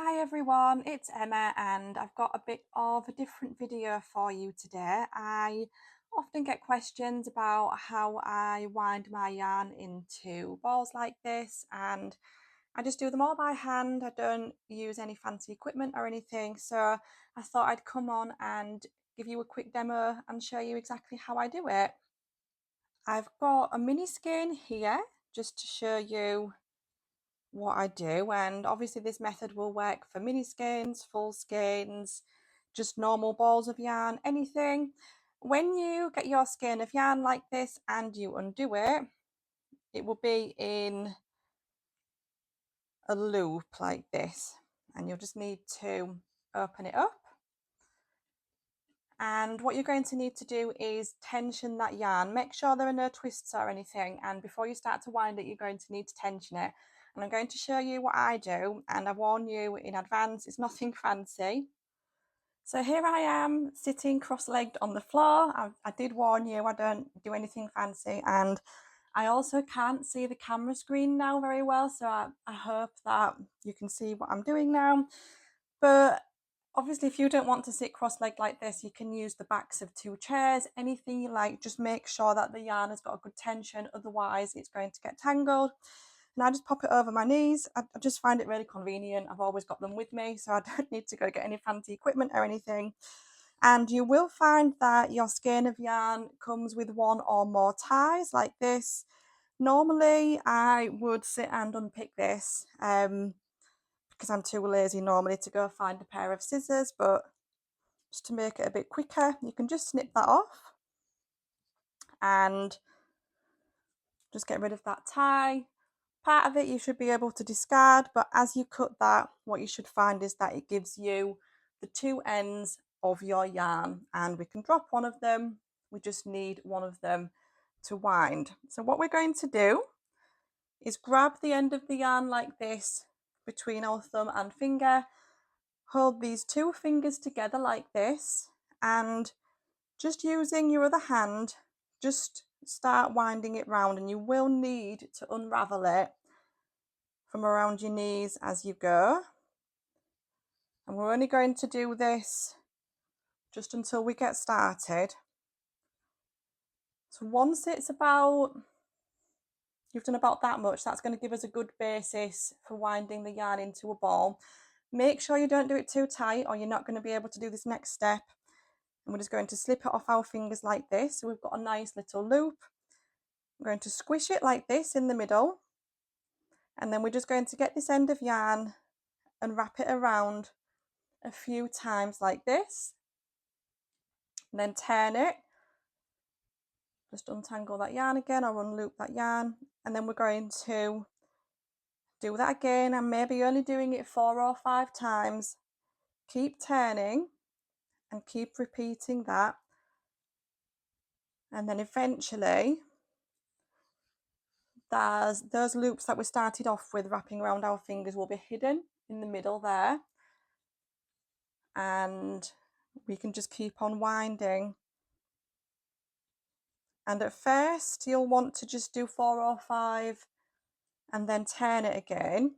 Hi everyone, it's Emma and I've got a bit of a different video for you today. I often get questions about how I wind my yarn into balls like this, and I just do them all by hand. I don't use any fancy equipment or anything, so I thought I'd come on and give you a quick demo and show you exactly how I do it. I've got a mini skein here just to show you what I do, and obviously this method will work for mini skeins, full skeins, just normal balls of yarn, anything. When you get your skein of yarn like this and you undo it, it will be in a loop like this, and you'll just need to open it up. And what you're going to need to do is tension that yarn. Make sure there are no twists or anything, and before you start to wind it, you're going to need to tension it. And I'm going to show you what I do, and I warn you in advance, it's nothing fancy. So here I am sitting cross-legged on the floor. I did warn you, I don't do anything fancy, and I also can't see the camera screen now very well, so I hope that you can see what I'm doing now. But obviously, if you don't want to sit cross-legged like this, you can use the backs of two chairs, anything you like. Just make sure that the yarn has got a good tension, otherwise it's going to get tangled. And I just pop it over my knees. I just find it really convenient. I've always got them with me, so I don't need to go get any fancy equipment or anything. And you will find that your skein of yarn comes with one or more ties like this. Normally, I would sit and unpick this because I'm too lazy normally to go find a pair of scissors, but just to make it a bit quicker, you can just snip that off and just get rid of that tie. Part of it you should be able to discard, but as you cut that, what you should find is that it gives you the two ends of your yarn, and we can drop one of them. We just need one of them to wind. So what we're going to do is grab the end of the yarn like this between our thumb and finger, hold these two fingers together like this, and just using your other hand, just start winding it round, and you will need to unravel it from around your knees as you go. And we're only going to do this just until we get started. So once it's about, you've done about that much, that's going to give us a good basis for winding the yarn into a ball. Make sure you don't do it too tight or you're not going to be able to do this next step. And we're just going to slip it off our fingers like this. So we've got a nice little loop. I'm going to squish it like this in the middle. And then we're just going to get this end of yarn and wrap it around a few times like this. And then turn it. Just untangle that yarn again or unloop that yarn. And then we're going to do that again. I'm maybe only doing it 4 or 5 times. Keep turning and keep repeating that. And then eventually, those loops that we started off with wrapping around our fingers will be hidden in the middle there, and we can just keep on winding. And at first you'll want to just do 4 or 5 and then turn it again,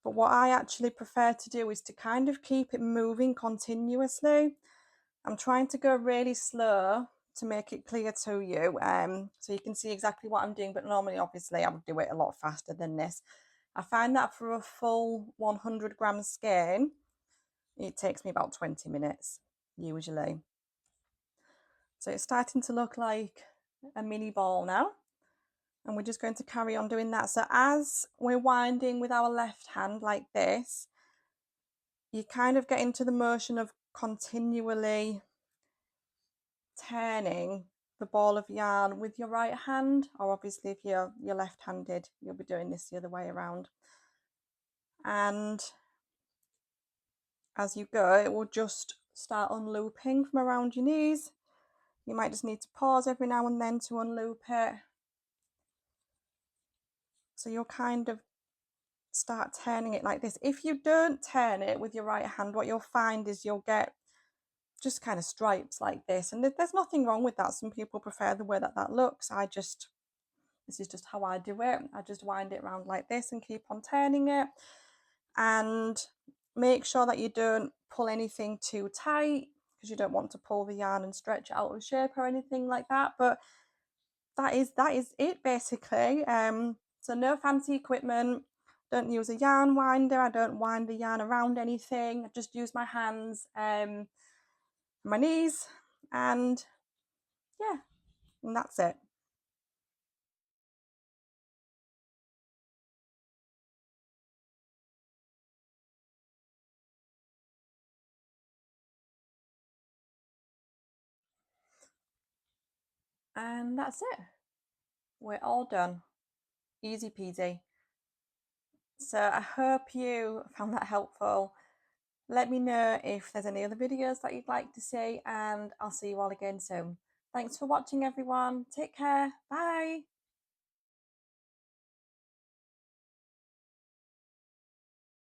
but what I actually prefer to do is to kind of keep it moving continuously. I'm trying to go really slow to make it clear to you, so you can see exactly what I'm doing, but normally obviously I would do it a lot faster than this. I find that for a full 100-gram skein, it takes me about 20 minutes usually. So it's starting to look like a mini ball now, and we're just going to carry on doing that. So as we're winding with our left hand like this, you kind of get into the motion of continually turning the ball of yarn with your right hand, or obviously if you're left-handed, you'll be doing this the other way around. And as you go, it will just start unlooping from around your knees. You might just need to pause every now and then to unloop it. So you'll kind of start turning it like this. If you don't turn it with your right hand, what you'll find is you'll get just kind of stripes like this, and there's nothing wrong with that. Some people prefer the way that looks. This is just how I do it. I just wind it around like this and keep on turning it. And Make sure that you don't pull anything too tight because you don't want to pull the yarn and stretch it out of shape or anything like that. But that is it basically. So no fancy equipment. Don't use a yarn winder. I don't wind the yarn around anything. I just use my hands, my knees, and yeah, and that's it. And that's it. We're all done. Easy peasy. So I hope you found that helpful. Let me know if there's any other videos that you'd like to see, and I'll see you all again soon. Thanks for watching, everyone. Take care. Bye.